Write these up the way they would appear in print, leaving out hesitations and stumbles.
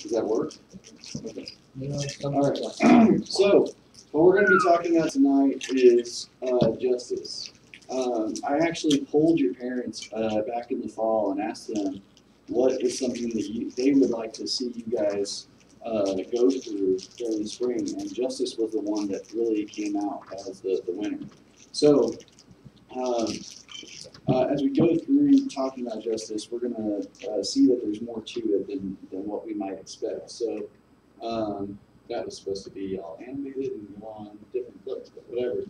Does that work? Okay. You know, All right. So, what we're going to be talking about tonight is justice. I actually polled your parents back in the fall and asked them what is something that they would like to see you guys go through during the spring, and justice was the one that really came out as the winner. So, as we go through talking about justice, we're going to see that there's more to it than what we might expect. So, that was supposed to be all animated and go on different clips, but whatever.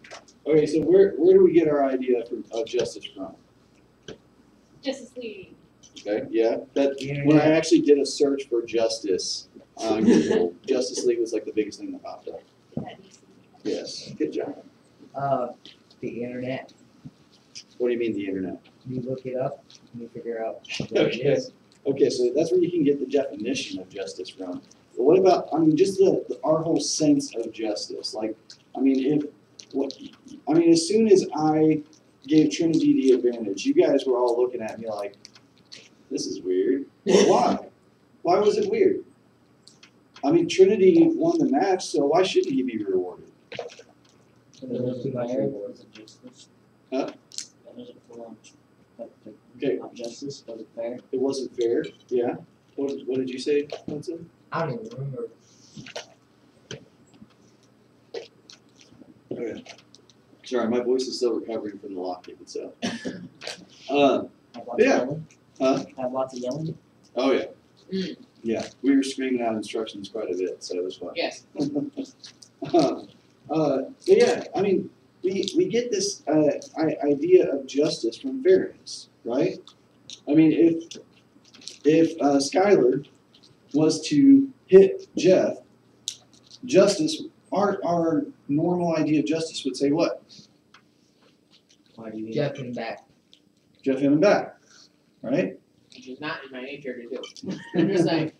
Okay, so where do we get our idea of justice from? Justice League. Okay, yeah. When I actually did a search for justice on Google, Justice League was like the biggest thing that popped up. Yes, good job. The internet. What do you mean the internet? You look it up and you figure out what it Okay. is. Okay, so that's where you can get the definition of justice from. But what about, I mean, just our whole sense of justice? Like, I mean, as soon as I gave Trinity the advantage, you guys were all looking at me like, this is weird. Why? Why was it weird? I mean, Trinity won the match, so why shouldn't he be rewarded? Huh? Okay. Justice, was it fair? It wasn't fair. Yeah. What did you say, Hudson? I don't even remember. Okay. Sorry, my voice is still recovering from the lock-in, so. Have lots Yeah. of yelling? Huh? Have lots of yelling? Oh, yeah. Mm. Yeah. We were screaming out instructions quite a bit, so it was fun. Yes. But yeah, I mean, we get this idea of justice from fairness, right? I mean, if Skylar was to hit Jeff, justice, our normal idea of justice would say what? Why do you Jeff him back. Jeff him back, right? Which is not in my nature to do. I'm just saying.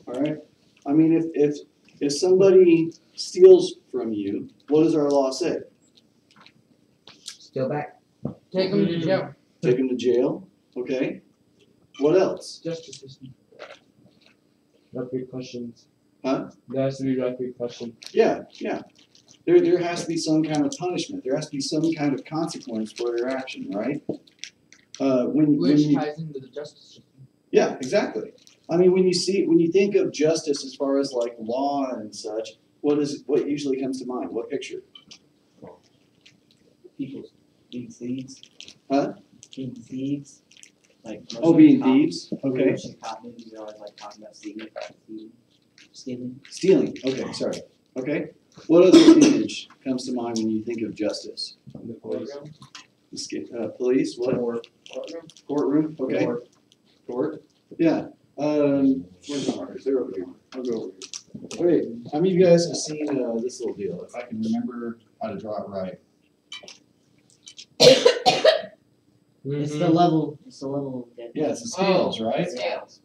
All right. I mean, if somebody steals from you, what does our law say? Still back. Take him to jail. Take him to jail. Okay. What else? Justice system. Repercussions. Huh? There has to be repercussions. Yeah, yeah. There has to be some kind of punishment. There has to be some kind of consequence for their action, right? Which ties into the justice system. Yeah, exactly. I mean, when you think of justice as far as like law and such, what usually comes to mind? What picture? People being thieves. Huh? Being thieves. Like Oh, being thieves. Okay. Most cop movies are always like talking about stealing. Stealing. Okay, sorry. Okay. What other image comes to mind when you think of justice? The police. Police. What? Courtroom. Okay. Court. Yeah. Where's my markers? They're over here. I'll go over here. Okay. How many of you guys have seen this little deal? If I can remember how to draw it right. It's the level. It's the level. Yeah, it's the scales, right? Scales.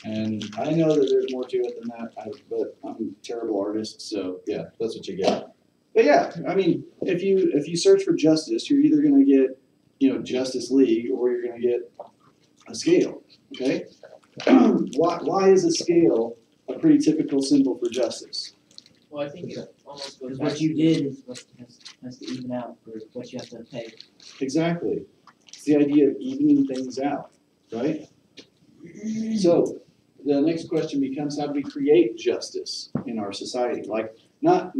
And I know that there's more to it than that, but I'm a terrible artist, so yeah, that's what you get. But yeah, I mean, if you search for justice, you're either going to get, Justice League, or you're going to get a scale. Okay. Why is a scale a pretty typical symbol for justice? Well, I think it almost goes Because back what you to did is what has to even out for what you have to pay. Exactly. It's the idea of evening things out, right? So the next question becomes, how do we create justice in our society? Like, I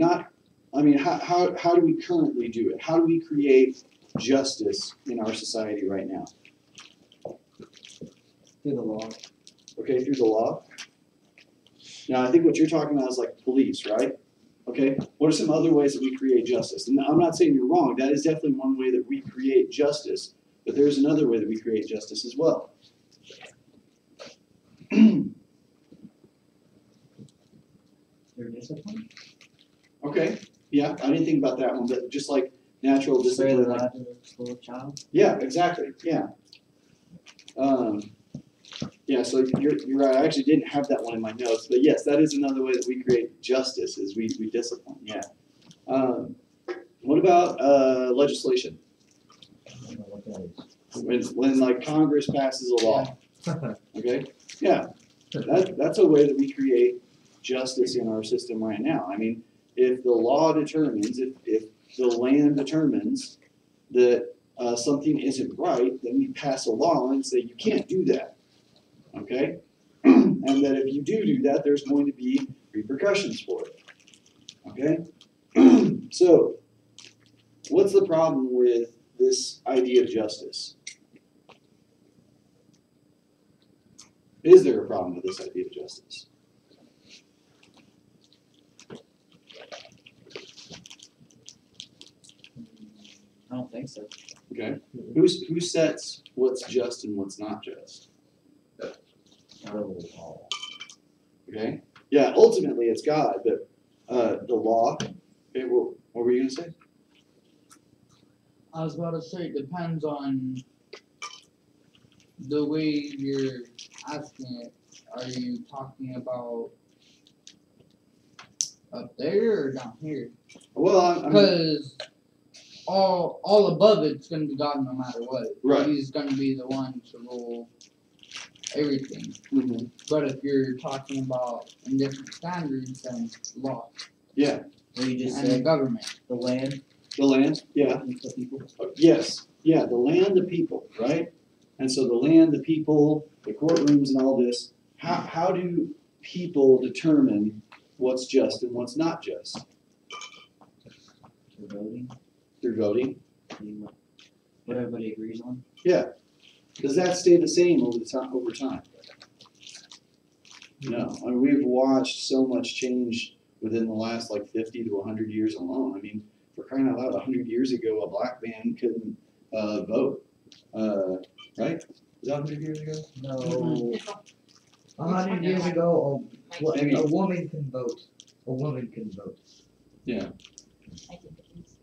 mean, how do we currently do it? How do we create justice in our society right now? Through the law. Okay, through the law. Now, I think what you're talking about is like police, right? Okay, what are some other ways that we create justice? And I'm not saying you're wrong. That is definitely one way that we create justice. But there's another way that we create justice as well. Through discipline. Okay, yeah, I didn't think about that one, but just like natural Spare the discipline. life of a little child. Yeah, exactly. Yeah. Yeah. So you're right. I actually didn't have that one in my notes, but yes, that is another way that we create justice. Is we discipline. Yeah. What about legislation? I don't know what that is. When like Congress passes a law. Okay. Yeah. That's a way that we create justice in our system right now. I mean, if the law determines, if the land determines that something isn't right, then we pass a law and say you can't do that, okay? And that if you do that, there's going to be repercussions for it, okay? So, what's the problem with this idea of justice? Is there a problem with this idea of justice? I don't think so. Okay. Who sets what's just and what's not just? Okay. Yeah. Ultimately, it's God, but the law. What were you gonna say? I was about to say, it depends on the way you're asking it. Are you talking about up there or down here? Well, I'm Because all above it's gonna be God no matter what. Right. He's gonna be the one to rule everything. mhm. But if you're talking about in different standards, then law Yeah. Well, you just and the said government. the land, The land. Yeah. the people. Yes. Yeah. The land, the people. Right. And so the land, the people, the courtrooms, and all this. How do people determine what's just and what's not just? For voting, Through voting. I mean, what everybody agrees on. Yeah. Does that stay the same over time? No. I mean, we've watched so much change within the last 50 to 100 years alone. I mean, for crying out loud, 100 years ago, a black man couldn't vote. Right? Was that 100 years ago? No. 100 years ago, Maybe. a woman can vote. A woman can vote. Yeah. I think it is.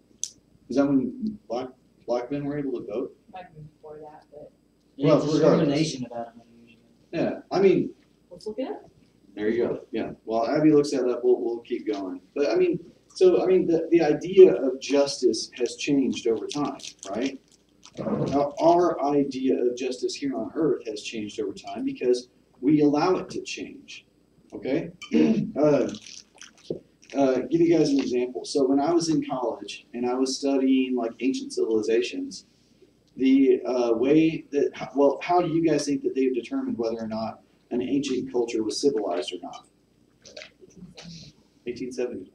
Is that when black men were able to vote? Might have been before that, but Well, It's regardless. discrimination about 100 years ago. Yeah. I mean, let's look it up. there you go. Yeah. While Abby looks that up, we'll keep going. But I mean, the idea of justice has changed over time, right? Our idea of justice here on earth has changed over time because we allow it to change. Okay? Give you guys an example. So when I was in college and I was studying ancient civilizations, the way that, how do you guys think that they've determined whether or not an ancient culture was civilized or not? 1870.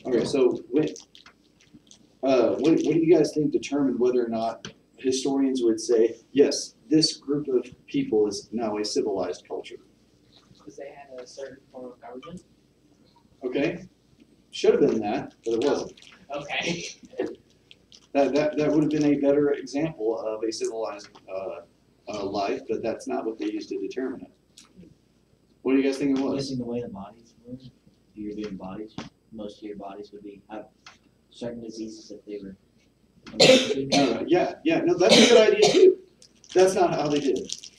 Okay, so what do you guys think determined whether or not historians would say, yes, this group of people is now a civilized culture? Because they had a certain form of government. Okay? Should have been that, but it wasn't. Okay. That would have been a better example of a civilized life, but that's not what they used to determine it. What do you guys think it I'm was? guessing the way the bodies were, if you're doing bodies, most of your bodies would have certain diseases if they were. Yeah, no, that's a good idea too. That's not how they did it.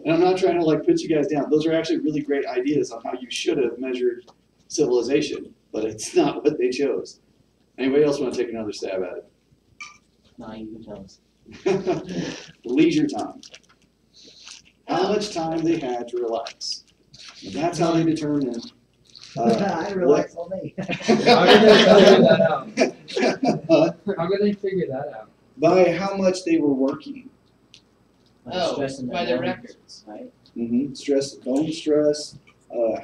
And I'm not trying to put you guys down. Those are actually really great ideas on how you should have measured civilization, but it's not what they chose. Anybody else want to take another stab at No, you can tell us. it? Leisure time. How much time they had to relax. And that's how they determined. I relax all day. How did they figure that out? How did they figure that out? By how much they were working. Like Oh, stress in by their their bones, records. right? Stress, bone stress,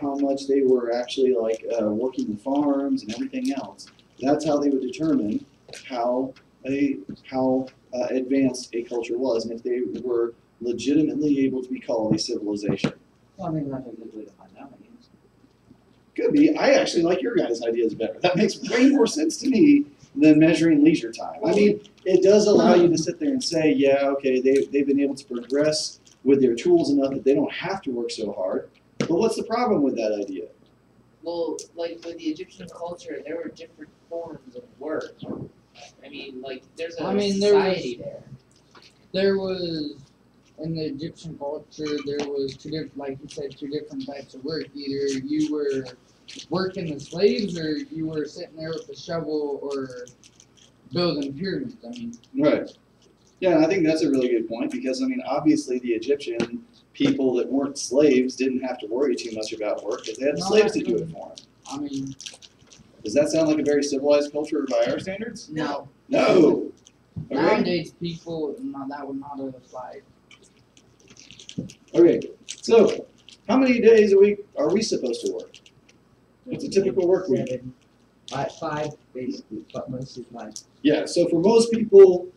how much they were actually working the farms and everything else. That's how they would determine how advanced a culture was and if they were legitimately able to be called a civilization. Well, I mean, that's a good way to find out, I guess. Could be. I actually like your guys' ideas better. That makes way more sense to me than measuring leisure time. I mean, it does allow you to sit there and say, yeah, okay, they've been able to progress with their tools enough that they don't have to work so hard. But what's the problem with that idea? Well, with the Egyptian culture, there were different forms of work. I mean, there's a society there. There was, in the Egyptian culture, there was two different, like you said, two different types of work. Either you were working the slaves or you were sitting there with a shovel or building pyramids. I mean, Right. Yeah, and I think that's a really good point because, I mean, obviously the Egyptian people that weren't slaves didn't have to worry too much about work because they had the No, slaves to that do it for them. I mean, Does that sound like a very civilized culture by our standards? no. No. Okay. Nowadays, people, no, that would not have applied. Okay. So, how many days a week are we supposed to work? What's a typical work week? 7, 5 basically, but mostly 5. Yeah. So for most people,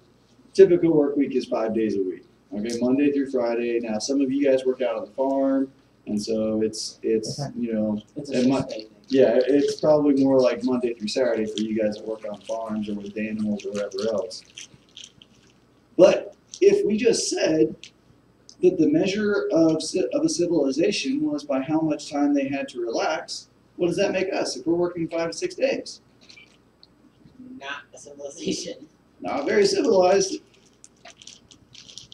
typical work week is 5 days a week. Okay, Monday through Friday. Now, some of you guys work out on the farm, and so it's you know. It's a And my- 6 day thing. Yeah, it's probably more like Monday through Saturday for you guys that work on farms or with animals or whatever else. But if we just said that the measure of a civilization was by how much time they had to relax, what does that make us if we're working 5 to 6 days? Not a civilization. Not very civilized.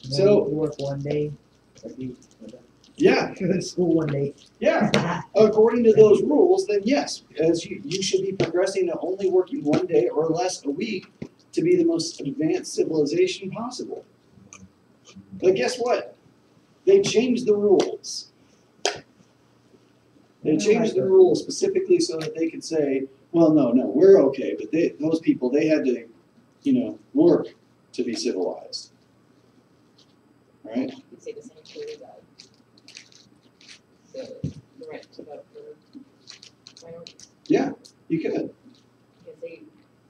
And So- then you work 1 day, Yeah, go to school 1 day. yeah. According to those rules, then yes, as you should be progressing to only working 1 day or less a week to be the most advanced civilization possible. But guess what? They changed the rules. They changed the rules specifically so that they could say, well, no, we're okay. But those people, they had to, work to be civilized. Right? You could say the same for the right to vote for minorities, Yeah, you could. because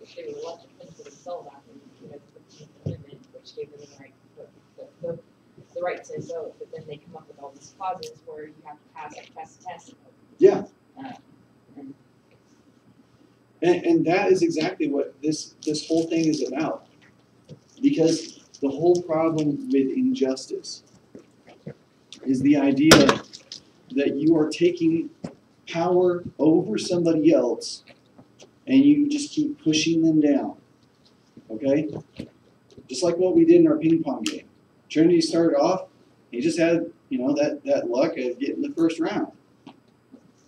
if they were elected for themselves after, the 15th Amendment, which gave them the right to vote, the right to vote, but then they come up with all these clauses where you have to pass a test. Yeah. And And that is exactly what this whole thing is about. Because the whole problem with injustice is the idea that you are taking power over somebody else and you just keep pushing them down. Okay? Just like what we did in our ping pong game. Trinity started off, he just had, that luck of getting the first round.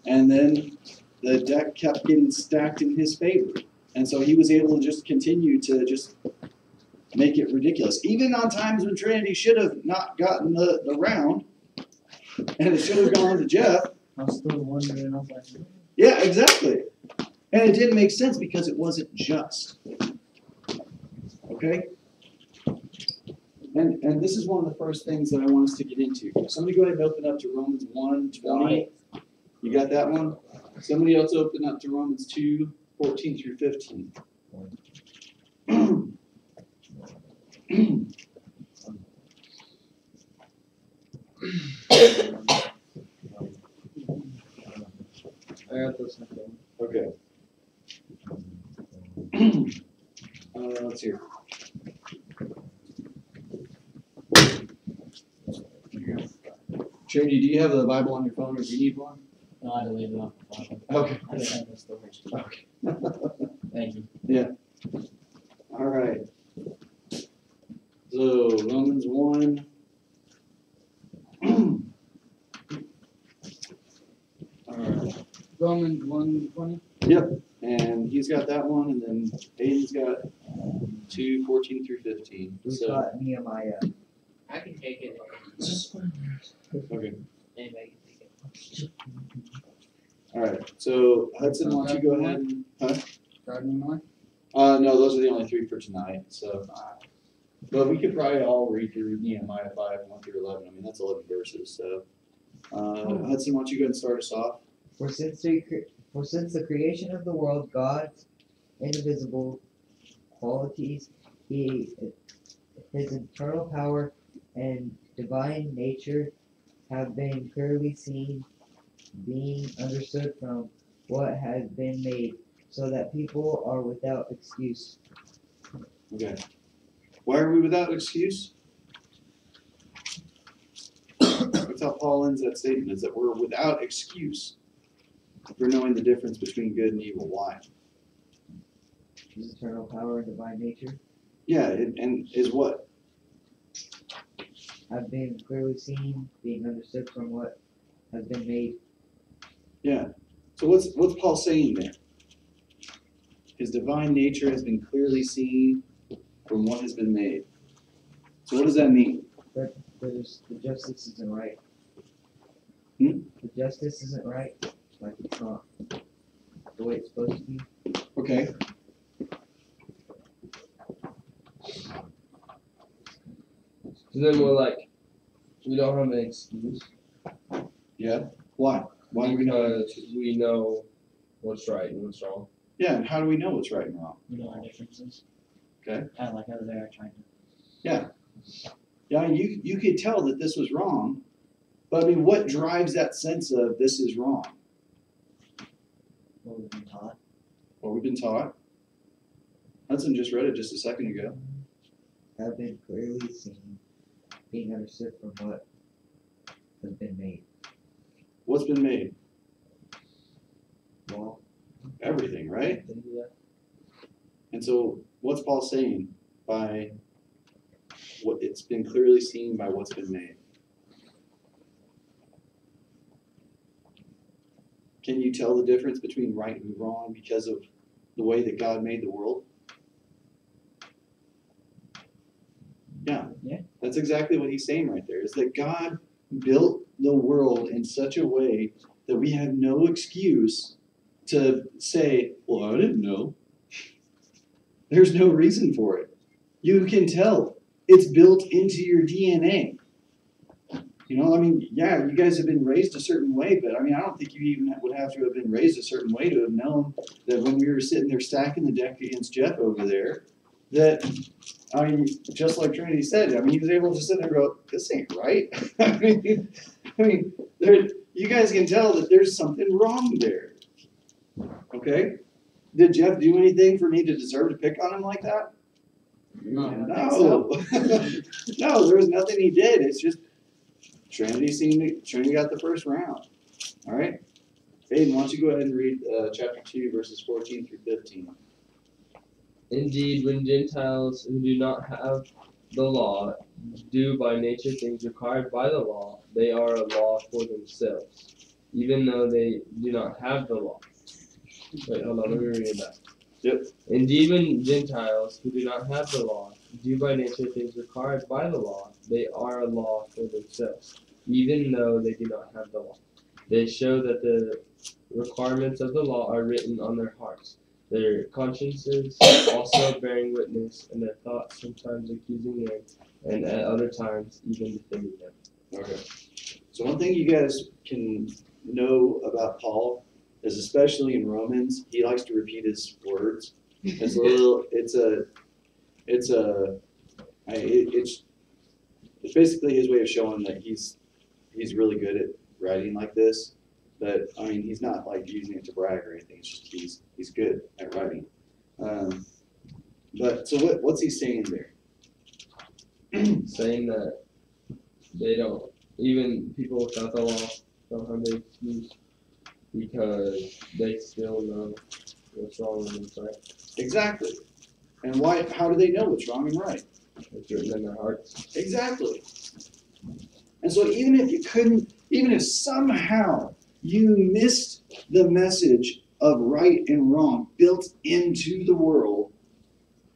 And then the deck kept getting stacked in his favor. And so he was able to just continue to just make it ridiculous. Even on times when Trinity should have not gotten the round, and it should have gone to Jeff. I'm still wondering, I was like, Yeah, exactly. And it didn't make sense because it wasn't just. Okay? And this is one of the first things that I want us to get into. Somebody go ahead and open up to Romans 1:20. You got that one? Somebody else open up to Romans 2:14 through 15. I got this one. Okay. Let's see. Trinity, do you have the Bible on your phone or do you need one? No, I deleted it off the phone. Okay. I didn't have the storage. Okay. Thank you. All right. So Romans 1. All right. Romans 1:20. And he's got that one, and then Aiden's got 2:14 through 15. We've So got Nehemiah. I can take it, okay. anybody can take it. All right. So Hudson, why don't you go ahead? And, Got any more? no, those are the only 3 for tonight. So, but we could probably all read through Nehemiah 5:1 through 11. I mean, that's 11 verses. So, Hudson, why don't you go ahead and start us off? For since the creation of the world, God's indivisible qualities, His eternal power and divine nature have been clearly seen, being understood from what has been made, so that people are without excuse. Okay. Why are we without excuse? That's how Paul ends that statement, is that we're without excuse for knowing the difference between good and evil. Why? His eternal power and divine nature Yeah, and is what? have been clearly seen, being understood from what has been made. Yeah. So what's Paul saying there? His divine nature has been clearly seen from what has been made. So what does that mean? There's the justice isn't right. Hmm? The justice isn't right. Like it's not the way it's supposed to be. Okay. So then we're like, we don't have an excuse Yeah. Why? Why do we know? because we know what's right and what's wrong. Yeah, and how do we know what's right and wrong? We know our differences. Okay. Kinda like how they are trying to. Yeah, you could tell that this was wrong, but I mean, what drives that sense of this is wrong? What we've been taught. What we've been taught. Hudson just read it just a second ago. Have been clearly seen, being understood from what has been made. What's been made? Well, Everything, right? Yeah. And so, what's Paul saying by what it's been clearly seen by what's been made? Can you tell the difference between right and wrong because of the way that God made the world? Yeah. Yeah. That's exactly what he's saying right there, is that God built the world in such a way that we have no excuse to say, well, I didn't know. There's no reason for it. You can tell. It's built into your DNA. You know, I mean, yeah, you guys have been raised a certain way, but I mean, I don't think you even would have to have been raised a certain way to have known that when we were sitting there stacking the deck against Jeff over there, that, I mean, just like Trinity said, I mean, he was able to sit there and go, this ain't right. I mean, you guys can tell that there's something wrong there. Okay? Did Jeff do anything for me to deserve to pick on him like that? No. No. No, there was nothing he did. It's just Trinity got the first round. All right? Aiden, why don't you go ahead and read chapter 2, verses 14 through 15. Indeed, when Gentiles who do not have the law do by nature things required by the law, they are a law for themselves, even though they do not have the law. Wait, hold on, let me read it back. Yep. Indeed, when Gentiles who do not have the law do by nature things required by the law, they are a law for themselves, even though they do not have the law. They show that the requirements of the law are written on their hearts, their consciences also bearing witness, and their thoughts sometimes accusing them, and at other times even defending them. Okay. So one thing you guys can know about Paul is, especially in Romans, he likes to repeat his words. It's basically his way of showing that he's really good at writing like this. But I mean, he's not like using it to brag or anything. It's just he's good at writing. But so what's he saying there? Saying that they don't, even people without the law don't have the excuse because they still know what's wrong and what's right. Exactly. And why? How do they know what's wrong and right? It's written in their hearts. Exactly. And so even if somehow you missed the message of right and wrong built into the world,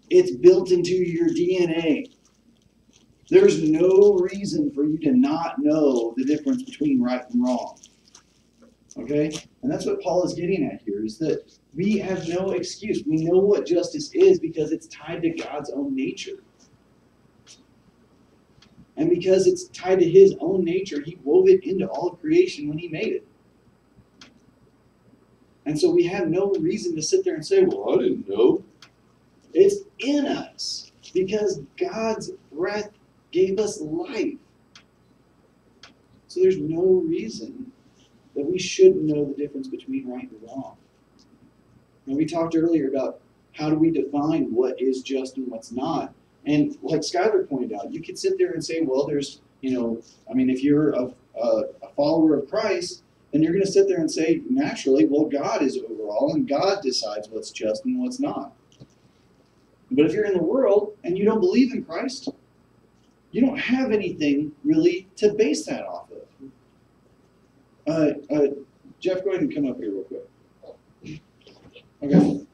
it's built into your DNA. There's no reason for you to not know the difference between right and wrong. Okay? And that's what Paul is getting at here, is that we have no excuse. We know what justice is because it's tied to God's own nature. And because it's tied to his own nature, he wove it into all of creation when he made it. And so we have no reason to sit there and say, well, I didn't know. It's in us because God's breath gave us life. So there's no reason that we shouldn't know the difference between right and wrong. And we talked earlier about how do we define what is just and what's not. And like Skylar pointed out, you could sit there and say, well, there's, if you're a follower of Christ, then you're going to sit there and say, naturally, well, God is over all, and God decides what's just and what's not. But if you're in the world and you don't believe in Christ, you don't have anything really to base that off of. Jeff, go ahead and come up here real quick. Okay.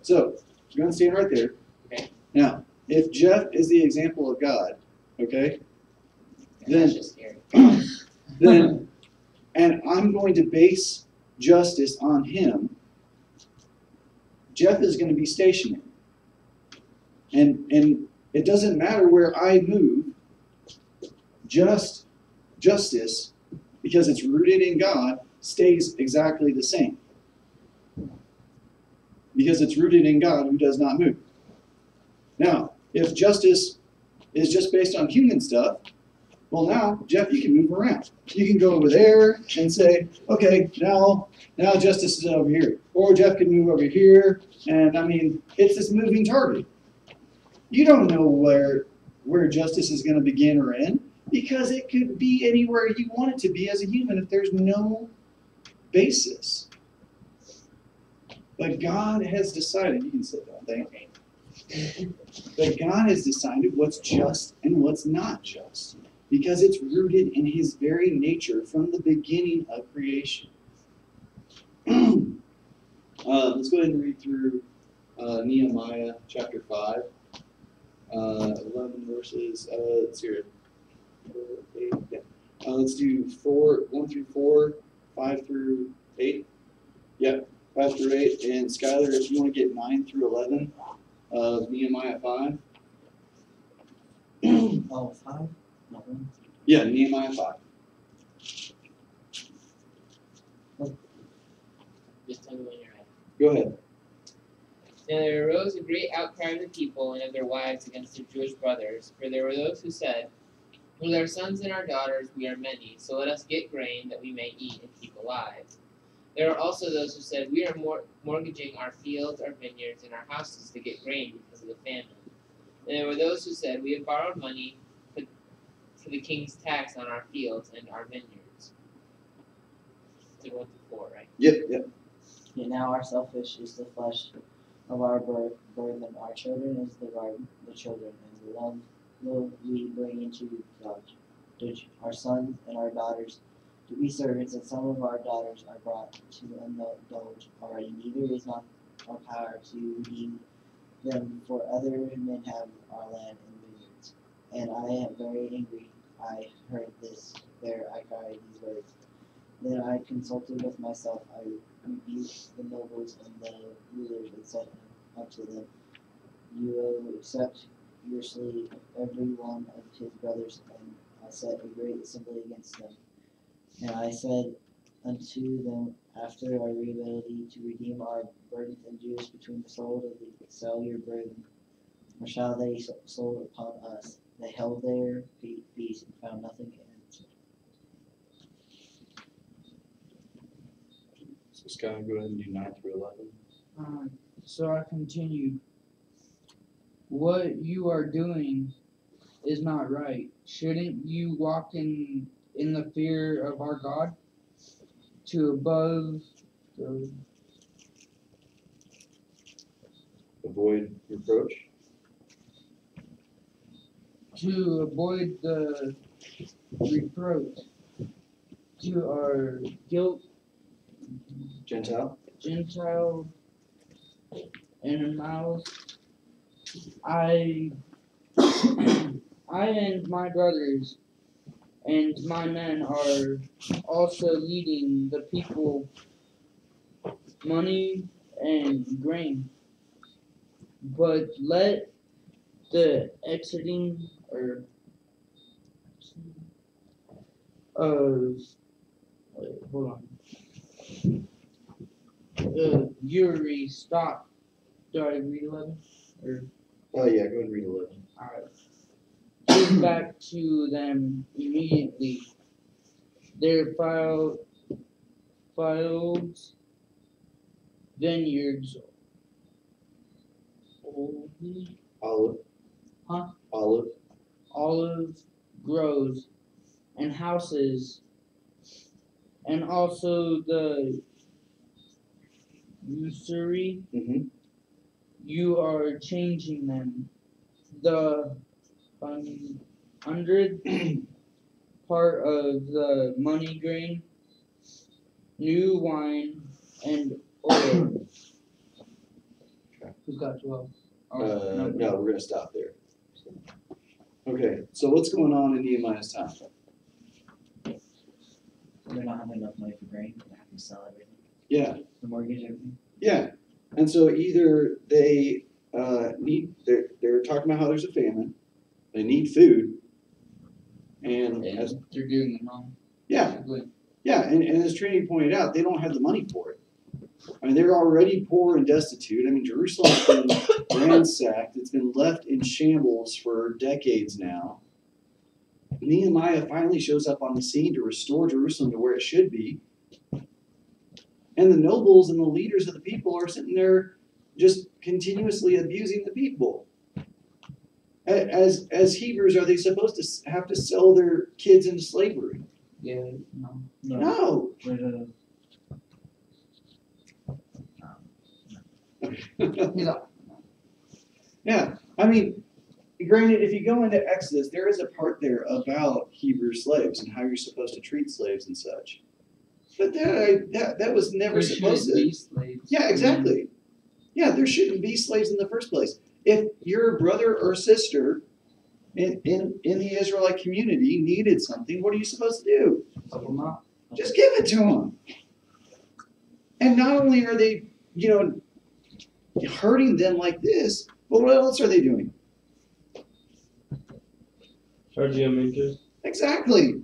So, you're going to stand right there. Okay. Now, if Jeff is the example of God, okay, And then that's just scary. then and I'm going to base justice on him, Jeff is going to be stationary. And it doesn't matter where I move, justice, because it's rooted in God, stays exactly the same. Because it's rooted in God who does not move. Now, if justice is just based on human stuff, well now, Jeff, you can move around. You can go over there and say, okay, now justice is over here. Or Jeff can move over here, and I mean, it's this moving target. You don't know where justice is going to begin or end, because it could be anywhere you want it to be as a human if there's no basis. But God has decided, you can sit down, thank you. But God has decided what's just and what's not just, because it's rooted in His very nature from the beginning of creation. Let's go ahead and read through Nehemiah chapter 5. 11 verses, let's hear it. 8, yeah. Let's do 1 through 4, 5 through 8. Yep, 5 through 8. And Skylar, if you want to get 9 through 11 of Nehemiah 5. Oh, 5? Nothing. Yeah, Nehemiah 5. Just tell me when you're ready. Go ahead. Now there arose a great outcry of the people and of their wives against their Jewish brothers, for there were those who said, with our sons and our daughters we are many, so let us get grain that we may eat and keep alive. There are also those who said, we are mortgaging our fields, our vineyards, and our houses to get grain because of the famine. And there were those who said, we have borrowed money for the king's tax on our fields and our vineyards. So 1 through 4, right? Yep. Yet now our selfish is the flesh of our burden, our children is the children, and the love will we bring into judge our sons and our daughters to be servants, and some of our daughters are brought to indulge already. Neither is not our power to redeem them, for other men have our land and vineyards. And I am very angry. I heard this. There I cried these words. Then I consulted with myself. I rebuked the nobles and the rulers and said unto them, you will accept your slave, every one of his brothers, and I set a great assembly against them. And I said unto them, after our ability to redeem our burdens and dues between the soul of the sell your burden, or shall they sold upon us? They held their peace and found nothing in it. So Skylar, go ahead and do 9 through 11. So I continue. What you are doing is not right. Shouldn't you walk in the fear of our God? To above the Avoid reproach. to avoid the reproach to our guilt, Gentile. Gentile animals. I and my brothers and my men are also leading the people money and grain. But let the exiting wait, hold on. Yuri stop. Do I read 11? Or Oh yeah, go ahead and read 11. alright. Give back to them immediately their fields, vineyards, olive groves, and houses, and also the usury. Mm-hmm. You are changing them. The 100th part of the money grain, new wine, and oil. Okay. Who's got 12? No, we're gonna stop there. Okay, so what's going on in Nehemiah's time? They're not having enough money for grain, they have to sell everything, Yeah, the mortgage, everything. yeah, and so either they they're talking about how there's a famine, they need food, and And as, they're doing it wrong. yeah, basically. yeah, and as Trinity pointed out, they don't have the money for it. I mean, they're already poor and destitute. I mean, Jerusalem's been ransacked, it's been left in shambles for decades now. Nehemiah finally shows up on the scene to restore Jerusalem to where it should be. And the nobles and the leaders of the people are sitting there just continuously abusing the people. As Hebrews, are they supposed to have to sell their kids into slavery? Yeah, no. No. He's like, Yeah, I mean, granted, if you go into Exodus, there is a part there about Hebrew slaves and how you're supposed to treat slaves and such. But that was never there supposed shouldn't to. be slaves. Yeah, exactly. Yeah, there shouldn't be slaves in the first place. If your brother or sister in the Israelite community needed something, what are you supposed to do? Help them out. Just give it to them. And not only are they, hurting them like this, but what else are they doing? Charging them interest. Exactly.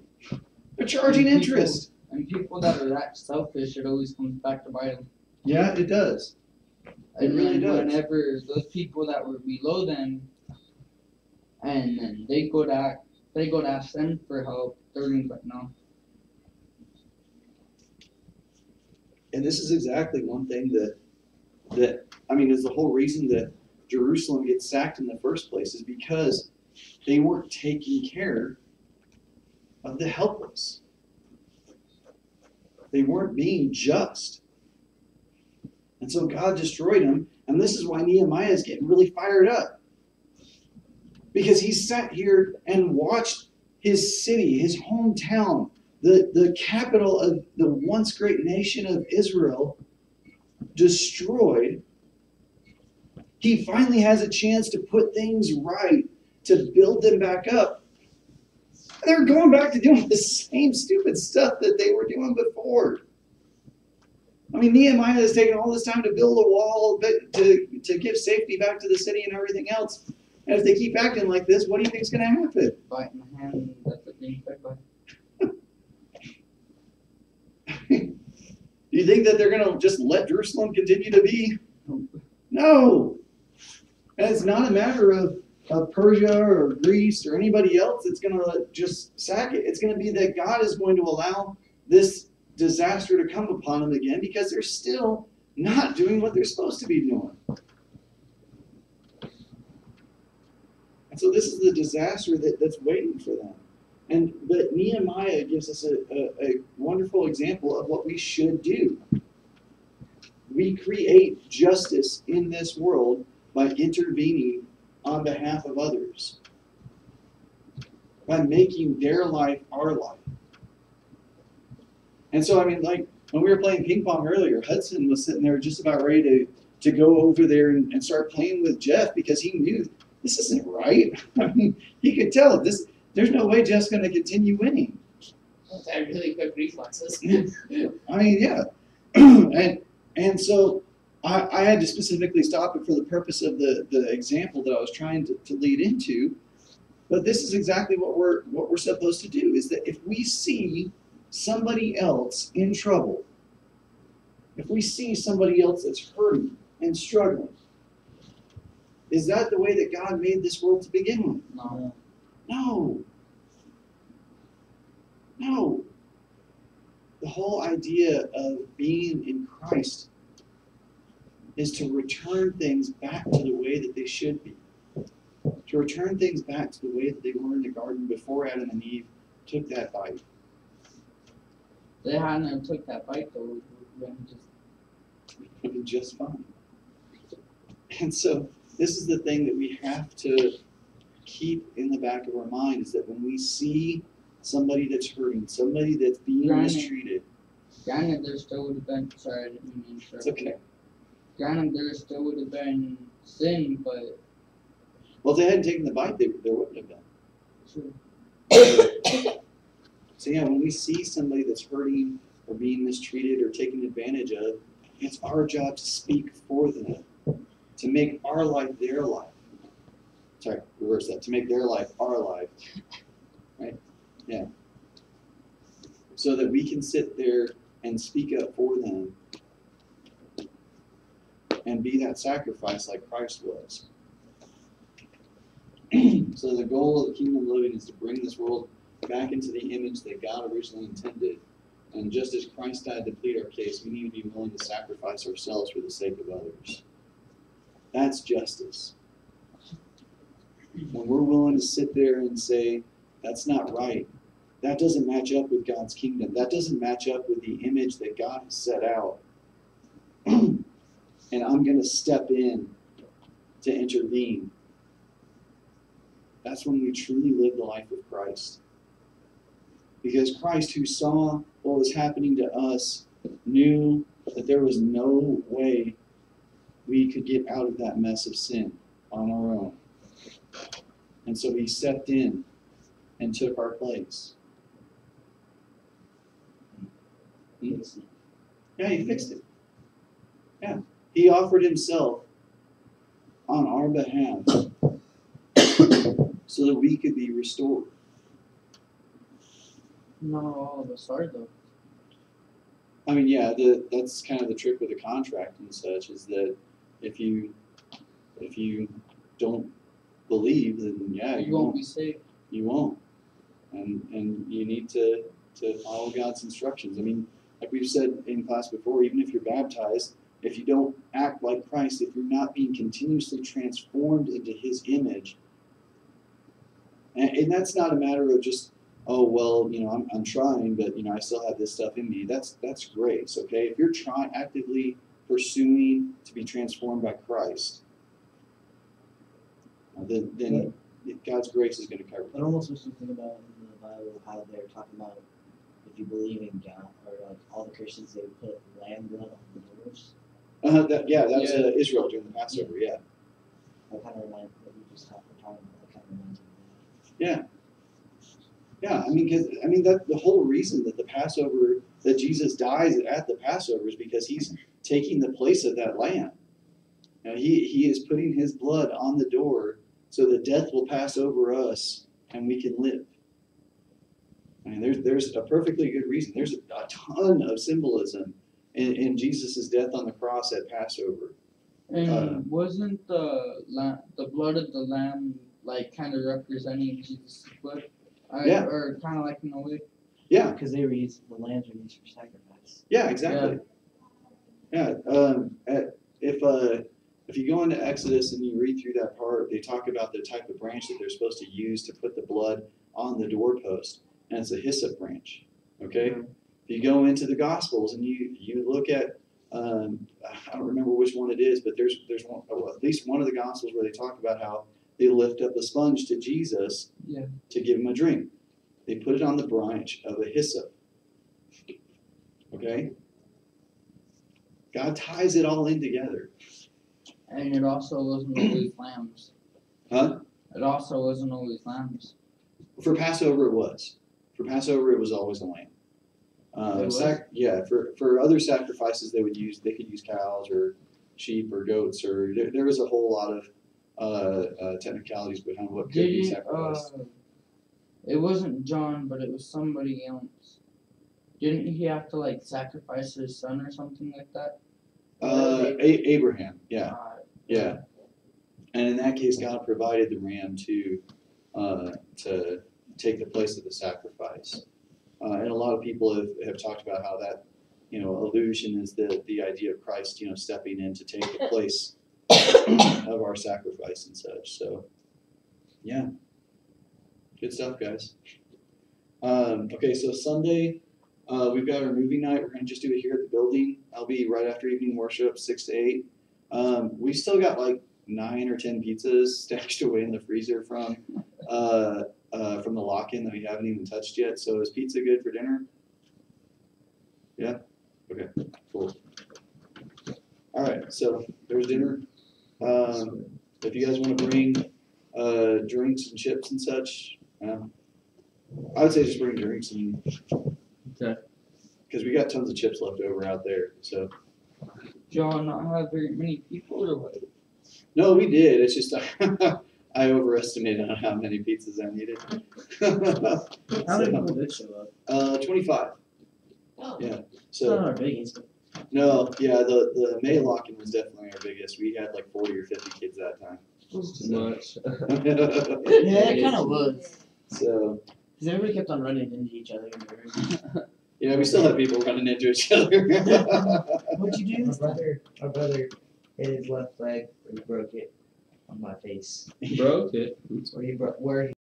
They're charging And interest. And people that are that selfish, it always comes back to bite them. Yeah, it does. It And really then does. whenever those people that were below them, and then they go to ask them for help, they're gonna be like, no. And this is exactly one thing that is the whole reason that Jerusalem gets sacked in the first place is because they weren't taking care of the helpless. They weren't being just. And so God destroyed them, and this is why Nehemiah is getting really fired up. Because he sat here and watched his city, his hometown, the capital of the once great nation of Israel destroyed. He finally has a chance to put things right, to build them back up. They're going back to doing the same stupid stuff that they were doing before. I mean, Nehemiah has taken all this time to build a wall, to give safety back to the city and everything else. And if they keep acting like this, what do you think is going to happen? Bite in the hand, that's what they expect by. Do you think that they're going to just let Jerusalem continue to be? No. And it's not a matter of Persia or Greece or anybody else that's going to just sack it. It's going to be that God is going to allow this disaster to come upon them again because they're still not doing what they're supposed to be doing. And so this is the disaster that's waiting for them. But Nehemiah gives us a wonderful example of what we should do. We create justice in this world by intervening on behalf of others, by making their life our life. And so, I mean, like when we were playing ping pong earlier, Hudson was sitting there just about ready to go over there and start playing with Jeff because he knew this isn't right. I mean, he could tell there's no way Jeff's going to continue winning. I have really quick reflexes. I mean, yeah. and so I had to specifically stop it for the purpose of the example that I was trying to lead into. But this is exactly what we're supposed to do, is that if we see somebody else in trouble, if we see somebody else that's hurting and struggling, is that the way that God made this world to begin with? No. No. No. The whole idea of being in Christ is to return things back to the way that they should be. To return things back to the way that they were in the garden before Adam and Eve took that bite. They hadn't took that bite though, it would It was just fine. And so this is the thing that we have to keep in the back of our mind, is that when we see somebody that's hurting, somebody that's being mistreated. Granted, there still would have been, sorry, I didn't mean to interrupt. It's okay. Granted, there still would have been sin, but Well, if they hadn't taken the bite, there wouldn't have been. true. So yeah, when we see somebody that's hurting or being mistreated or taken advantage of, it's our job to speak for them, to make our life their life. Sorry, reverse that. To make their life our life, right? Yeah. So that we can sit there and speak up for them and be that sacrifice like Christ was. So the goal of the kingdom living is to bring this world back into the image that God originally intended. And just as Christ died to plead our case, we need to be willing to sacrifice ourselves for the sake of others. That's justice. When we're willing to sit there and say, that's not right, that doesn't match up with God's kingdom, that doesn't match up with the image that God has set out, and I'm going to step in to intervene, that's when we truly live the life of Christ. Because Christ, who saw what was happening to us, knew that there was no way we could get out of that mess of sin on our own. And so he stepped in and took our place. Yeah, he fixed it. Yeah. He offered himself on our behalf so that we could be restored. Not all of us are though. I mean, yeah, that's kind of the trick with the contract and such, is that if you don't believe, then yeah, You won't be saved. You won't. And you need to follow God's instructions. I mean, like we've said in class before, even if you're baptized, if you don't act like Christ, if you're not being continuously transformed into his image, and that's not a matter of just, oh, well, I'm trying, but, I still have this stuff in me. That's grace, okay? If you're actively pursuing to be transformed by Christ, then God's grace is going to cover it. It almost makes me think about in the Bible how they're talking about if you believe in God, or like all the Christians, they would put lamb blood on the doors. That was Israel during the Passover, yeah. That kind of reminds what we just talked about. That kind of reminds me of Yeah. Yeah, that the whole reason that the Passover, that Jesus dies at the Passover, is because he's taking the place of that lamb. He is putting his blood on the door so that death will pass over us and we can live. I mean, there's a perfectly good reason. There's a ton of symbolism in Jesus' death on the cross at Passover. And wasn't the blood of the lamb like kind of representing Jesus' blood? Yeah. Or kind of like in a way. Yeah. Because the lambs were used for sacrifice. Yeah, exactly. Yeah. If you go into Exodus and you read through that part, they talk about the type of branch that they're supposed to use to put the blood on the doorpost, and it's a hyssop branch. Okay. Mm-hmm. If you go into the Gospels and you look at, I don't remember which one it is, but there's one, at least one of the Gospels where they talk about how they lift up a sponge to Jesus to give him a drink. They put it on the branch of a hyssop. Okay? God ties it all in together. And it also wasn't always lambs. Huh? It also wasn't always lambs. For Passover it was. For Passover it was always a lamb. For other sacrifices they could use cows or sheep or goats, or there was a whole lot of technicalities behind what could be sacrificed. It wasn't John, but it was somebody else. Didn't he have to like sacrifice his son or something like that? Abraham, yeah. And in that case, God provided the ram to take the place of the sacrifice. And a lot of people have talked about how that, illusion is the idea of Christ, stepping in to take the place of our sacrifice and such. So, yeah. Good stuff, guys. Okay, so Sunday, we've got our movie night. We're going to just do it here at the building. I'll be right after evening worship, 6 to 8. We've still got like 9 or 10 pizzas stashed away in the freezer from the lock-in that we haven't even touched yet. So is pizza good for dinner? Yeah? Okay, cool. All right, so there's dinner. If you guys wanna bring, drinks and chips and such, I would say just bring drinks and. Okay. Cause we got tons of chips left over out there, so. Do y'all not have very many people or what? No, we did, it's just, I overestimated on how many pizzas I needed. How many people did show up? 25, Oh. Yeah. It's not so, our biggest, but no, yeah, the May lock-in was definitely our biggest, we had like 40 or 50 kids that time. Too much. yeah, it kind of was. So, Because everybody kept on running into each other in the room. yeah, we still had people running into each other. What'd you do? My brother hit his left leg, or he broke it on my face. Broke it. Where he